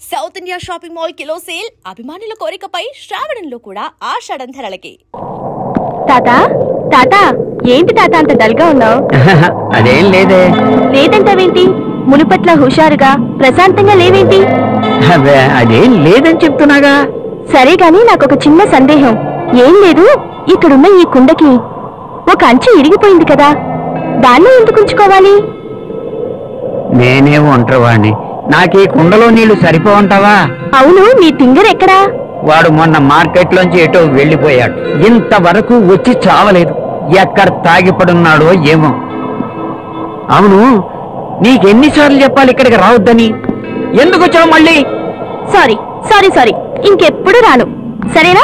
South India shopping mall kilo sale అభిమానుల కోరికపై శ్రావణంలో కూడా ఆషాఢం ధరలకి. తాత తాత ఏంటి తాత అంత డల్గా ఉన్నావు? అదేం లేదే. లేదంటావేంటి? మునుపట్ల హుషారుగా ప్రశాంతంగా లేవేంటి? అదేం లేదని చెప్తున్నాగా. సరే గాని నాకొక చిన్న సందేహం. ఏం లేదు, ఇక్కడున్న ఈ కుండకి ఒక అంచు ఇరిగిపోయింది కదా, దాన్ని ఎందుకు ఉంచుకోవాలి? నేనే ఒంటరివాణ్ణి, నాకీ కుండలో నీళ్లు సరిపోవంటావా? అవును, నీ తింగర్ ఎక్కడా? వాడు మొన్న మార్కెట్ లోంచి ఎటో వెళ్లిపోయాడు. ఇంతవరకు వచ్చి చావలేదు. ఎక్కడ తాగిపడున్నాడో ఏమో. అవును, నీకెన్నిసార్లు చెప్పాలి ఇక్కడికి రావద్దని? ఎందుకు వచ్చావు మళ్ళీ? సారీ సారీ సారీ, ఇంకెప్పుడు రాను, సరేనా?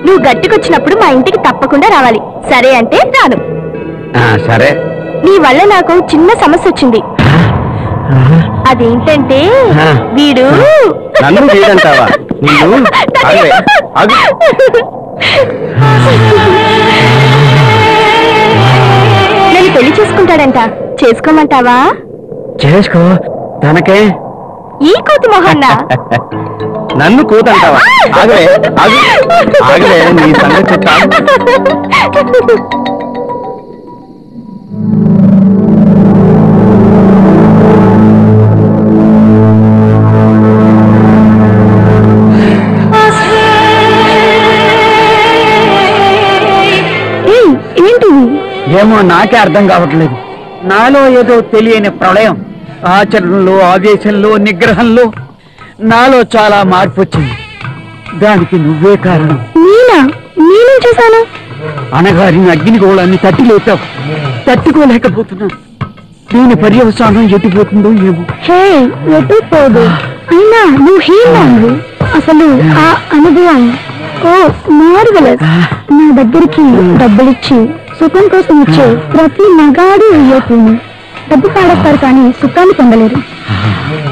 నువ్వు గట్టికొచ్చినప్పుడు మా ఇంటికి తప్పకుండా రావాలి. సరే అంటే రాను. సరే. నీ వల్ల నాకు చిన్న సమస్య వచ్చింది. అదేంటంటే వీడు నన్ను వీడంటావా? నేను పెళ్లి చేసుకుంటాడంట, చేసుకోమంటావా? చేసుకో, తనకే. ఈ కోతి మొహన్నా నన్ను కూతంటావా? ఆగలే ఆగలే, నీ సంగతి చెప్తాను. ఏమో నాకే అర్థం కావట్లేదు. నాలో ఏదో తెలియని ప్రళయం, ఆచరణలో, ఆవేశంలో, నిగ్రహంలో నాలో చాలా మార్పు వచ్చింది. దానికి నువ్వే కారణం. నేనేం చేశాను? అనగారిన అగ్నిగోళాన్ని తట్టి లేపావు. తట్టుకోలేకపోతున్నా. దీని పర్యవసానం ఎటుపోతుందో ఏమో. ఎటు పోదు, అయినా నువ్వు హీరోవు. అసలు ఆ అనుభవం మార్వెలస్. నా దగ్గరికి డబ్బులిచ్చి సుఖం కోసం వచ్చే ప్రతి మగాడు అయ్యేపోను. డబ్బు పాడేస్తారు కానీ సుఖాన్ని పొందలేరు.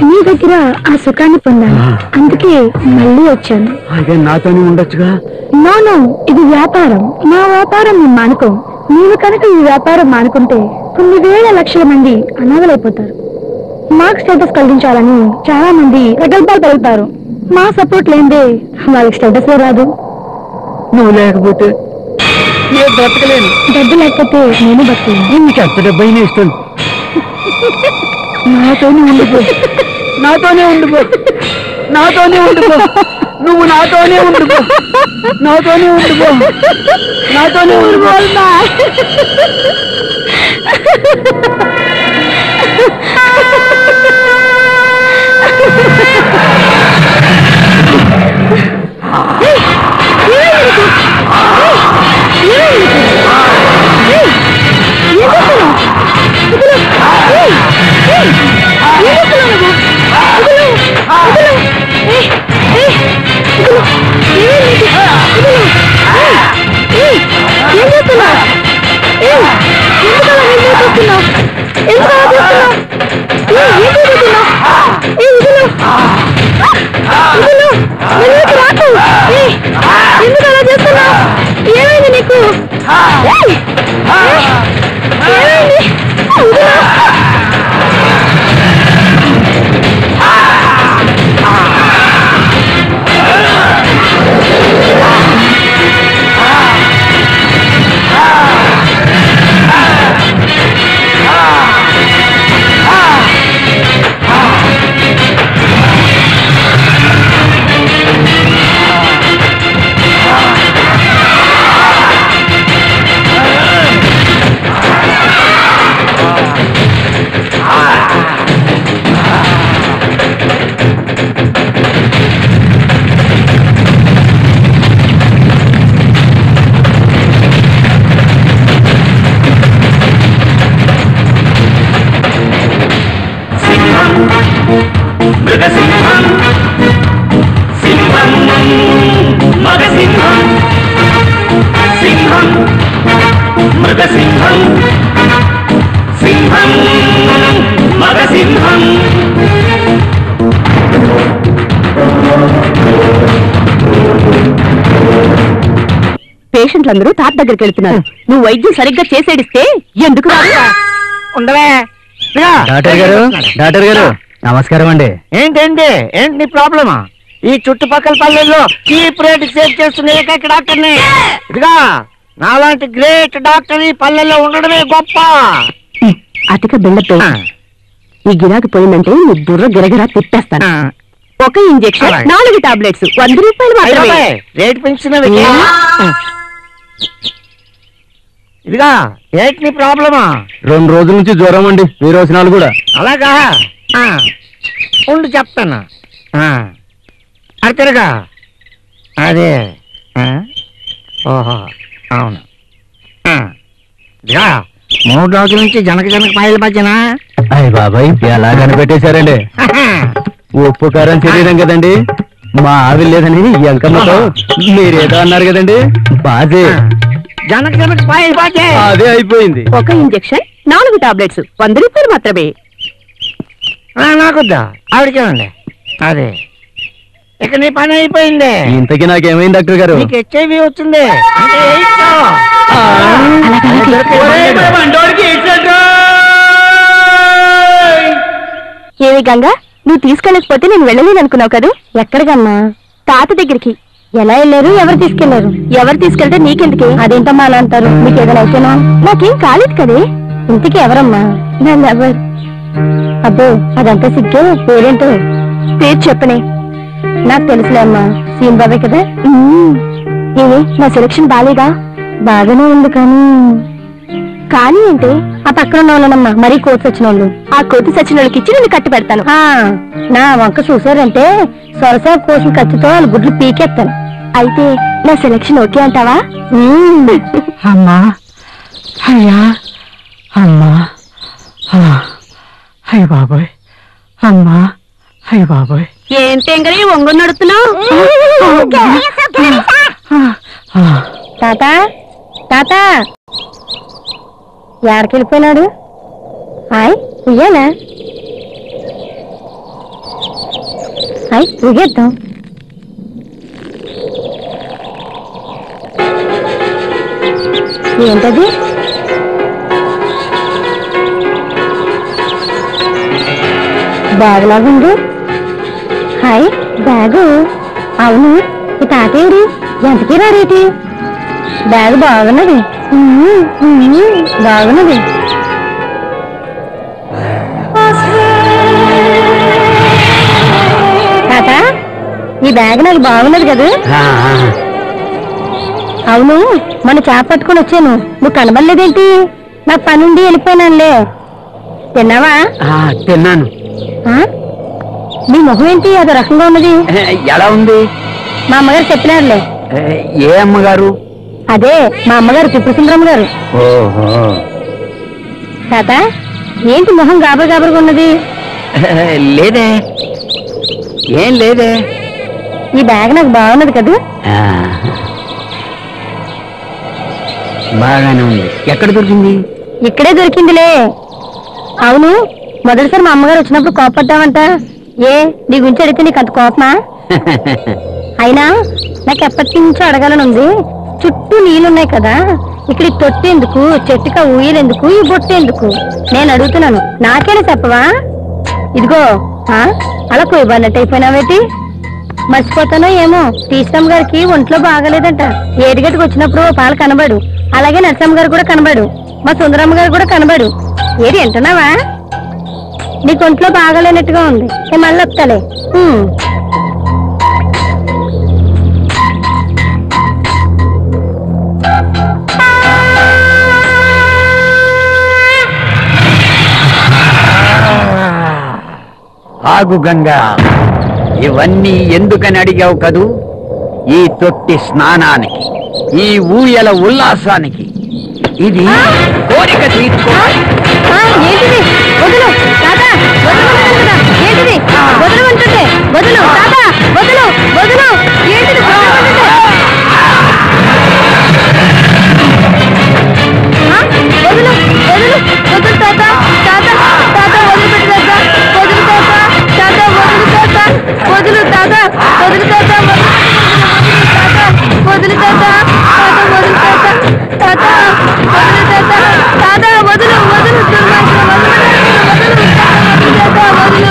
నీ దగ్గర ఆ సుఖాన్ని పొందాను, అందుకే మళ్ళీ వచ్చాను. అదే నాతోనే ఉండొచ్చుగా. నో, ఇది వ్యాపారం. నా వ్యాపారం నేను మానుకో. నేను కనుక ఈ వ్యాపారం మానుకుంటే కొన్ని వేల లక్షల మంది అనాథలైపోతారు. మాకు స్టేటస్ కలిగించాలని చాలా మంది ప్రగల్భాలు పలుకుతారు. మా సపోర్ట్ లేదే వాళ్ళకి స్టేటస్ రాదు. నువ్వు లేకపోతే బ్రతకలేను. డబ్బు లేకపోతే నేను బతకలేను. నీకు ఎంత డబ్బైనా ఇస్తాను. నాతోనే ఉండిపో, నాతోనే ఉండిపో, నాతోనే ఉండిపో. నువ్వు నాతోనే ఉండిపో, నాతోనే ఉండిపో, నాతోనే ఉండిపో. ఏమైంది నీకు? పేషెంట్లందరూ తాత దగ్గరికి వెళ్తున్నారు. నువ్వు వైద్యం సరిగ్గా చేసేడిస్తే ఎందుకు రాదు? ఉండవే డాక్టర్ గారు, డాక్టర్ గారు, నమస్కారం అండి. ఏంటి నీ ప్రాబ్లమా? ఈ చుట్టుపక్కల పల్లెల్లో చీప్ రేట్ సేవ్ చేస్తున్న ఏకైక డాక్టర్ని. ఇదిగా నాలాంటి గ్రేట్ డాక్టర్ ఈ పల్లెల్లో ఉండడమే గొప్ప. అతిక బెళ్ళతో ఈ గిరాకి పోయిందంటే నీ బుర్ర గిరగిరా తిప్పేస్తాను. ఒక ఇంజెక్షన్ 4 టాబ్లెట్స్ 100 రూపాయలు మాత్రమే. రేట్ పెంచినవి. ఇదిగా ఏంటి నీ ప్రాబ్లమా? 2 రోజుల నుంచి జ్వరం అండి, విరోచనాలు కూడా. అలాగా ఉండు చెప్తాను. అర్థరుగా అదే. ఓహో అవును. 3 రోజుల నుంచి జనక పాయల భజన. అయ్య బాబాయ్ ఎలా కనిపెట్టేశారండి. ఉప్పు కారం శరీరం కదండి, మా ఆవిడ లేదని ఎంకమ్మతో మీరేదో అన్నారు కదండి. బాజే జనక పాయల బాజే అదే అయిపోయింది. ఒక ఇంజెక్షన్ 4 టాబ్లెట్స్ 100 రూపాయలు మాత్రమే. నాకొద్దా, ఆవిడకేమండి. అదే ఇక నీ పని అయిపోయింది. ఇంతకీ నాకేమైంది డాక్టర్ గారు? నీకు హెచ్ఐవి వచ్చింది అంటే ఏమి గంగా, నువ్వు తీసుకెళ్ళకపోతే నేను వెళ్ళలేను అనుకున్నావు కదా? ఎక్కడికమ్మా? తాత దగ్గరికి. ఎలా వెళ్ళారు? ఎవరు తీసుకెళ్లారు? ఎవరు తీసుకెళ్తే నీకెందుకే? అదేంటమ్మా అలా అంటారు? మీకు ఏదైనా అయితేనా? నాకేం కాలేదు కదే. ఇంతకీ ఎవరమ్మా? నన్ను ఎవరు? అబ్బో అదంతా సిగ్గే. పేరేంటో? పేరు చెప్పనే. నాకు తెలుసులే అమ్మా, సీన్ బాబే కదా. ఏమి నా సెలక్షన్ బాలేగా? బాగానే ఉంది కానీ ఏంటి? ఆ పక్కన ఉన్న వాళ్ళనమ్మా మరీ కోతి సచ్చిన వాళ్ళు. ఆ కోతి సచ్చిన వాళ్ళకి ఇచ్చి నేను కట్టి పెడతాను. నా వంక చూసారంటే సొరసా కోసం కత్తితో వాళ్ళ గుడ్లు పీకేస్తాను. అయితే నా సెలక్షన్ ఓకే అంటావా? అమ్మా అయ్యా అమ్మా అయ్య బాబోయ్ అమ్మా అయ్య బాబోయ్. ఏంటంగరి ఒంగు నడుతున్నావు? తాత తాత ఎక్కడికెళ్ళిపోయినాడు? హాయ్ ఉయ్యాలా? హాయ్ ఉగేద్దాం. ఏంటది? బ్యాగ్ లాగుంది. Hi bag. అవును ఈ తాతేడి ఎంతకీ రారేటి? బ్యాగ్ బాగున్నది బాగున్నది. తాత ఈ బ్యాగ్ నాకు బాగున్నది కదా? అవును మన చేప పట్టుకొని వచ్చాను, నువ్వు కనబడలేదేంటి? నాకు పనుండి వెళ్ళిపోయినానులే. తిన్నావా? తిన్నాను. నీ మొహం ఏంటి అదో రకంగా ఉన్నది? ఎలా ఉంది? మా అమ్మగారు చెప్పినారులే. ఏ అమ్మగారు? అదే మా అమ్మగారు త్రిపురసుందరమ్మ గారు. ఓహో. తాత ఏంటి మొహం గాబర్ గాబర్గా ఉన్నది? లేదే, ఏం లేదే. ఈ బ్యాగ్ నాకు బాగున్నది కదా? బాగానే ఉంది. ఎక్కడ దొరికింది? ఇక్కడే దొరికిందిలే. అవును మొదటిసారి మా అమ్మగారు వచ్చినప్పుడు కోపడ్డావంట. ఏ నీ గురించి అడిగితే నీకు అంత కోపమా? అయినా నాకు ఎప్పటి నుంచో అడగాలనుంది. చుట్టూ నీళ్ళున్నాయి కదా, ఇక్కడ తొట్టి ఎందుకు, చెట్టుగా ఊయలెందుకు, ఈ బొట్టు ఎందుకు? నేను అడుగుతున్నాను, నాకేనా చెప్పవా? ఇదిగో అలా కొయ్యబడినట్టు అయిపోయినావేటి? మర్చిపోతానో ఏమో, టీచరమ్మ గారికి ఒంట్లో బాగాలేదంట. ఏడిగట్టుకు వచ్చినప్పుడు పాలు కనబడు, అలాగే నరసమ్మ గారు కూడా కనబడు, మా సుందరమ్మ గారు కూడా కనబడు. ఏది వింటున్నావా? నీకు ఒంట్లో బాగాలేనట్టుగా ఉంది. నేను మళ్ళీ వస్తాలే. ఆగు గంగా, ఇవన్నీ ఎందుకని అడిగావు కదూ? ఈ తొట్టి స్నానానికి, ఈ ఊయల ఉల్లాసానికి. ఇది కోరిక తీర్చుకో. ఏంటిది? వదులు తాత, ఏంటిది? వదులు అంటుంటే వదులు తాత, వదులు వదులు. ఏంటిది? వదులు వదులు వదులు తాత, తాత తాత వదిలిపెట్టు తాత, వదులు తాత, తాత వదులు తాత, వదులు తాత, వదులు తాత, వదులు తాత, తాత వదులు తాత, తాత వదులు తాత, తాత వదులు వదులు దుర్మార్గులు, వదులు వదులు వదులు తాత, వదులు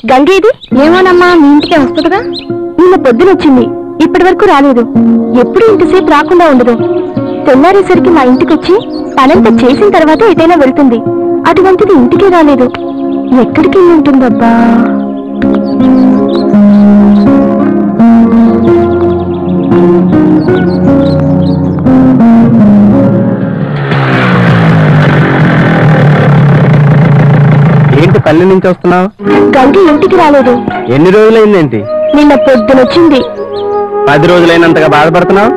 గంగేది? ఏమోనమ్మా, మీ ఇంటికే వస్తుందిగా. నిన్న పొద్దున వచ్చింది, ఇప్పటి వరకు రాలేదు. ఎప్పుడు ఇంతసేపు రాకుండా ఉండదు. తెల్లారేసరికి మా ఇంటికి వచ్చి పనంతా చేసిన తర్వాత ఎటైనా వెళ్తుంది. అటువంటిది ఇంటికే రాలేదు. ఎక్కడికి వెళ్ళి ఉంటుందబ్బా? ఏంటి పల్లె నుంచి వస్తున్నావు? గంగి ఇంటికి రాలేదు. ఎన్ని రోజులైందేంటి? నిన్న పొద్దునొచ్చింది. 10 రోజులైనంతగా బాధపడుతున్నావు?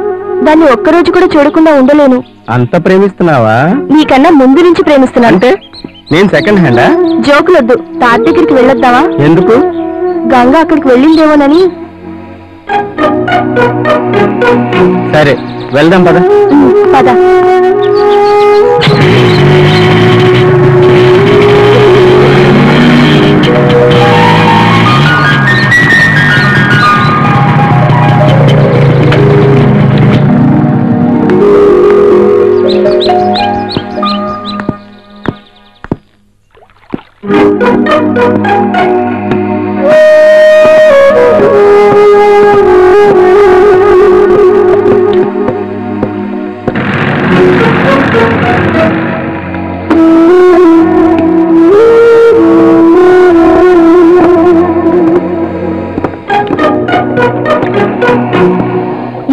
దాన్ని ఒక్కరోజు కూడా చూడకుండా ఉండలేను. అంత ప్రేమిస్తున్నావా? నీకన్నా ముందు నుంచి ప్రేమిస్తున్నాను. అంటే నేను సెకండ్ హ్యాండా? జోకులొద్దు, తాత దగ్గరికి వెళ్ళొద్దావా? ఎందుకు? గంగ అక్కడికి వెళ్ళిందేమోనని. సరే వెళ్దాం పద. పద.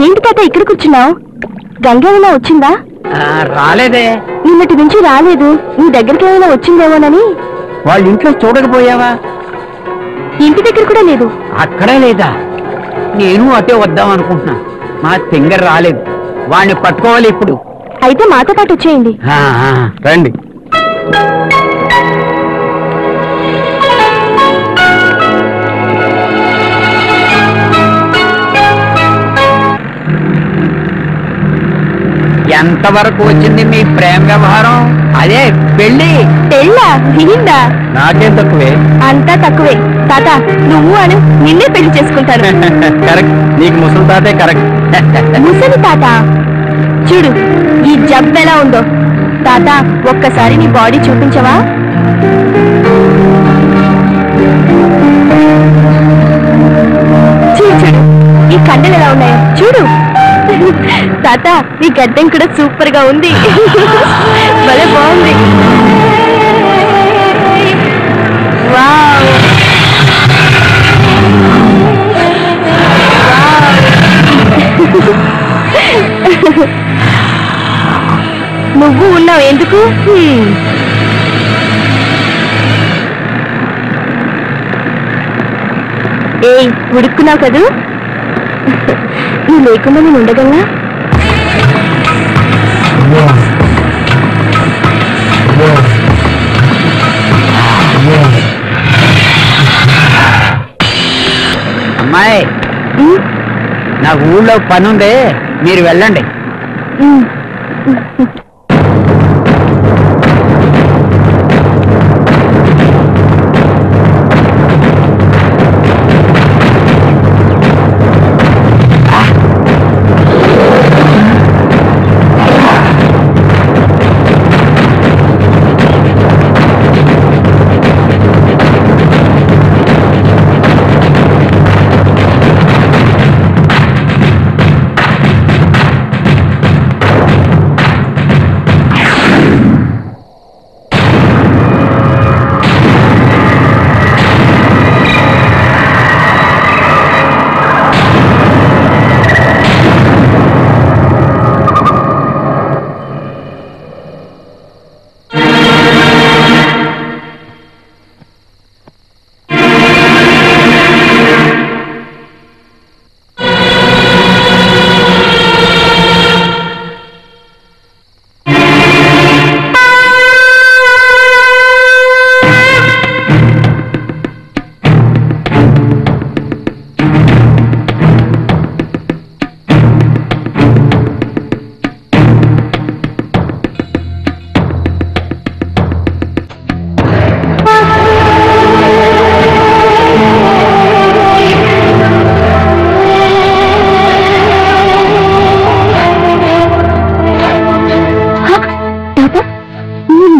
ఏంటి తాత ఇక్కడ కూర్చున్నావు? గంగ ఏమైనా వచ్చిందా? రాలేదే. నిన్నటి నుంచి రాలేదు. నీ దగ్గరికి ఏమైనా వచ్చిందేమోనని. వాళ్ళ ఇంట్లో చూడకపోయావా? ఇంటి దగ్గర కూడా లేదు. అక్కడే లేదా? నేను అటే వద్దాం అనుకుంటున్నా. మా తింగర్ రాలేదు. వాడిని పట్టుకోవాలి ఇప్పుడు. అయితే మాతో పాటు వచ్చేయండి. రండి. ఎంతవరకు వచ్చింది మీ ప్రేమ వ్యవహారం? అదే పెళ్లి. పెళ్ళా? దిగిందా? నాకేం తక్కువే. అంతా తక్కువే. తాత నువ్వు అను, నిన్నే పెళ్లి చేసుకుంటాను. కరెక్ట్, నీకు ముసలి తాతే కరెక్ట్. ముసలి తాత చూడు, ఈ జబ్బు ఎలా ఉందో. తాత ఒక్కసారి నీ బాడీ చూపించవా? చూడు చూడు, ఈ కండలు ఎలా ఉన్నాయో చూడు. తాత నీ గడ్డం కూడా సూపర్ గా ఉంది. భలే బాగుంది. వావ్. నువ్వు ఉన్నావు ఎందుకు? ఏయ్ ఉడుక్కున్నావు కదూ? నువ్వు లేకుండా నేను ఉండగలనా? అమ్మాయి, నాకు ఊళ్ళో పనుంది, మీరు వెళ్ళండి.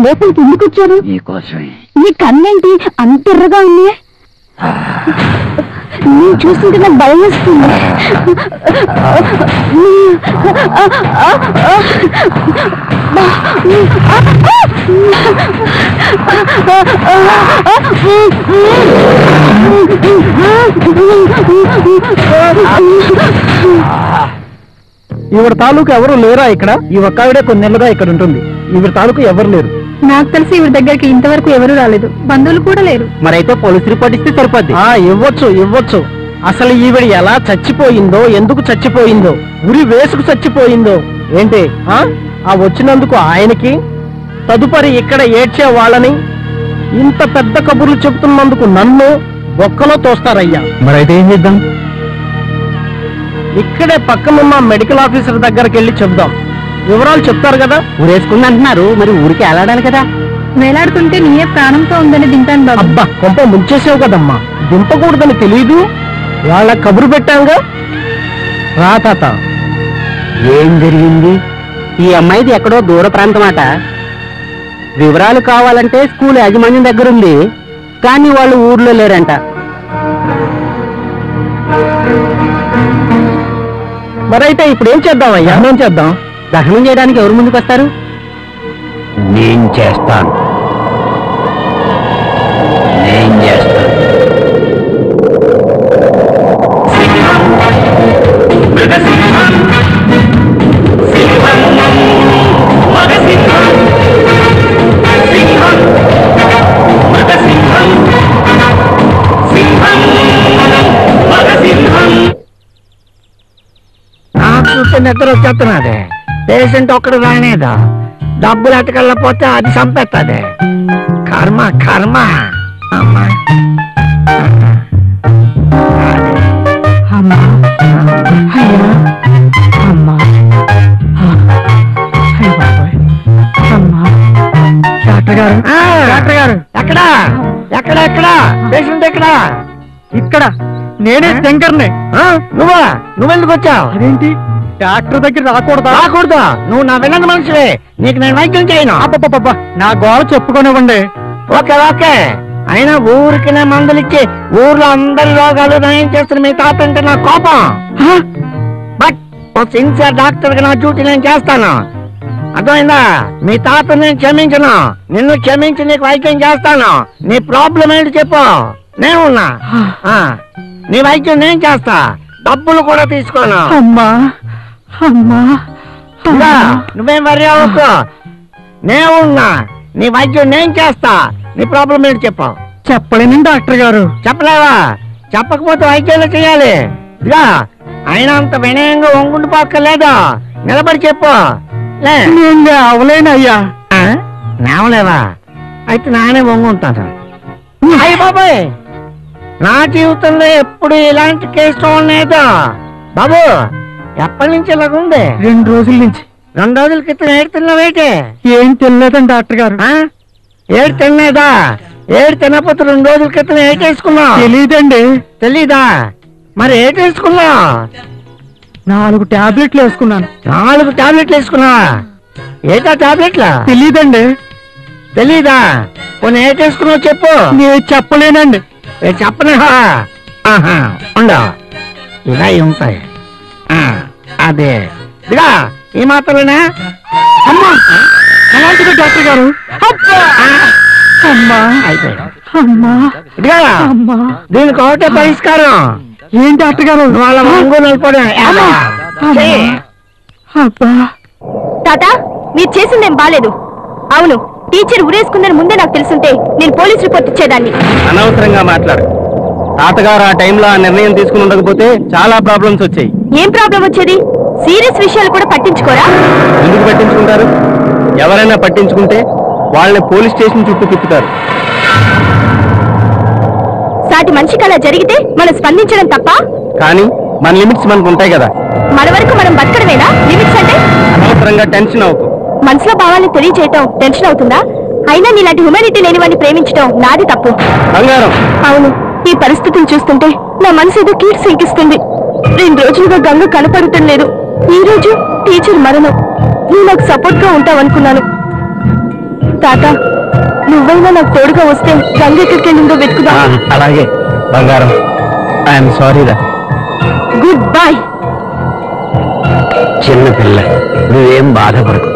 లోపలికి ఎందుకు వచ్చారు? నీకోసమే. నీ కన్నేంటి అంత ఎర్రగా ఉంది? నేను చూస్తుంటే నాకు భయం వస్తుంది. ఈవిడ తాలూకు ఎవరు లేరా ఇక్కడ? ఈ ఒక్కవిడే కొన్ని నెలలుగా ఇక్కడ ఉంటుంది. ఈవిడ తాలూకు ఎవరు లేరు. నాకు తెలిసి ఈవిడ దగ్గరికి ఇంతవరకు ఎవరు రాలేదు, బంధువులు కూడా లేరు. మరైతే పోలీసు రిపోర్ట్ ఇస్తే సరిపోద్ది. ఇవ్వచ్చు. అసలు ఈవిడ ఎలా చచ్చిపోయిందో, ఎందుకు చచ్చిపోయిందో, ఉరి వేసుకు చచ్చిపోయిందో ఏంటి? ఆ వచ్చినందుకు ఆయనకి, తదుపరి ఇక్కడ ఏడ్చే వాళ్ళని, ఇంత పెద్ద కబుర్లు చెబుతున్నందుకు నన్ను బొక్కలో తోస్తారయ్యా. మరైతే ఏం చేద్దాం? ఇక్కడే పక్కనున్న మెడికల్ ఆఫీసర్ దగ్గరికి వెళ్ళి చెప్దాం. వివరాలు చెప్తారు కదా. ఊరేసుకుంది అంటున్నారు, మరి ఊరికి ఎలాడాలి కదా. వేలాడుతుంటే నీయే ప్రాణంతో ఉందని దింపాను బాబు. అబ్బా, కొంప ముంచేసావు కదమ్మా. దింపకూడదని తెలీదు. వాళ్ళ కబురు పెట్టాంగా. రా తాత. ఏం జరిగింది? ఈ అమ్మాయిది ఎక్కడో దూర ప్రాంతం అట. వివరాలు కావాలంటే స్కూల్ యాజమాన్యం దగ్గర ఉంది, కానీ వాళ్ళు ఊర్లో లేరంట. మరైతే ఇప్పుడు ఏం చేద్దామయ్యా? ఏం చేద్దాం? దహనం చేయడానికి ఎవరు ముందుకు వస్తారు? నేను చేస్తాను. చూస్తే నిద్ర వచ్చేస్తున్నది. పేషెంట్ ఒక్కడు రానేదా, డబ్బులు ఎట్టకెళ్ళపోతే అది చంపేస్తుంది. కర్మ కర్మ. అమ్మా అమ్మా అయ్యా అమ్మా అమ్మా. డాక్టర్ గారు, డాక్టర్ గారు, ఎక్కడా ఎక్కడా ఎక్కడా పేషెంట్ ఎక్కడా? ఇక్కడ నేనే శంకర్ని. నువ్వెందుకు వచ్చావు? అదేంటి డాక్టర్ దగ్గర రాకూడదా? నువ్వు నా వినని మనిషివే, నీకు నేను వైద్యం చేయను. అబ్బబ్బబ్బా, నా గోడ చెప్పుకోనివ్వండి. ఓకే. అయినా ఊరికి మందులు ఇచ్చి ఊర్లో అందరి రోగాలు నయం చేస్తున్న మీ తాత అంటే నా కోపం. బట్ ఓ సిన్సియర్ డాక్టర్ గా నా డ్యూటీ నేను చేస్తాను. అర్థమైందా? మీ తాత నేను క్షమించను, నిన్ను క్షమించి నీకు వైద్యం చేస్తాను. నీ ప్రాబ్లం ఏంటి చెప్పు, నేనున్నా. నీ వైద్యం నేను చేస్తా, డబ్బులు కూడా తీసుకోను. అమ్మా అమ్మా. నువ్వేం వరి అవ్వకు, నేనున్నా. నీ వైద్యం నేను చేస్తా. నీ ప్రాబ్లం ఏంటి చెప్పు. చెప్పలేను డాక్టర్ గారు. చెప్పలేవా? చెప్పకపోతే వైద్యాలు చేయాలి. ఇదిగా అయినా అంత వినయంగా వంగుండి పోక్కర్లేదు, నిలబడి చెప్పు. అవలేనయ్యా. నేవలేవా? అయితే నానే వంగుంటాను. అయ్య బాబాయ్, నా జీవితంలో ఎప్పుడు ఇలాంటి కేసు చూడలేదు బాబు. ఎప్పటి నుంచి ఇలాగుంది? 2 రోజుల నుంచి. 2 రోజుల క్రితం ఏడు తిన్నావేటి? ఏం తినలేదండి డాక్టర్ గారు. ఏడు తినలేదా? ఏడు తినకపోతే 2 రోజుల క్రితం ఏటేసుకున్నావు? తెలీదండి. తెలీదా? మరి ఏటేసుకున్నావు? 4 టాబ్లెట్లు వేసుకున్నాను. 4 టాబ్లెట్లు వేసుకున్నావా? ఏటా టాబ్లెట్లా? తెలీదండి. తెలీదా? కొన్ని ఏటేసుకున్నావు చెప్పు. నేను చెప్పలేనండి. చెప్పలేవా? ఉండవు, ఇలా ఉంటాయి. అదే ఇదిగా ఈ మాత్రమేనా? అమ్మా అలాంటిది డాక్టర్ గారు. అమ్మా అమ్మా ఇదిగా అమ్మా, దీనికి ఒకటే పరిష్కారం. ఏం డాక్టర్ గారు? వాళ్ళ తాత, మీరు చేసిందేం బాలేదు. అవును, టీచర్ ఉరేసుకుందని ముందే నాకు తెలుసుంటే నేను పోలీస్ రిపోర్ట్ ఇచ్చేదాన్ని. అనవసరంగా మాట్లాడు. తాతగారు ఆ టైంలో ఆ నిర్ణయం తీసుకుని ఉండకపోతే చాలా ప్రాబ్లమ్స్ వచ్చాయి. ఏం ప్రాబ్లం వచ్చేది? సీరియస్ విషయాలు కూడా పట్టించుకోరా? ఎందుకు పట్టించుకుంటారు? ఎవరైనా పట్టించుకుంటే వాళ్ళని పోలీస్ స్టేషన్ చుట్టూ తిప్పుతారు. సాటి మనిషికి అలా జరిగితే మనం స్పందించడం తప్ప? కానీ మన లిమిట్స్ మనకు ఉంటాయి కదా. మన వరకు మనం బతకడమేనా లిమిట్స్ అంటే? అనవసరంగా టెన్షన్ అవ్వకు. మనసులో భావాన్ని తెలియచేయటం టెన్షన్ అవుతుందా? అయినా నీలాంటి హ్యుమానిటీ లేని వాడిని ప్రేమించడం నాది తప్పు. బంగారం. అవును, ఈ పరిస్థితిని చూస్తుంటే నా మనసు ఏదో కీడు శంకిస్తుంది. 2 రోజులుగా గంగ కనపడటం లేదు. ఈ రోజు టీచర్ మరణం. నువ్వు నాకు సపోర్ట్ గా ఉంటావనుకున్నాను. తాత, నువ్వైనా నాకు తోడుగా వస్తే గంగ ఎక్కడికి వెళ్ళిందో వెతుకుదా. అలాగే. బంగారం ఐఎమ్ సారీరా. Good bye. చిన్న పిల్ల, నువ్వేం బాధపడకు.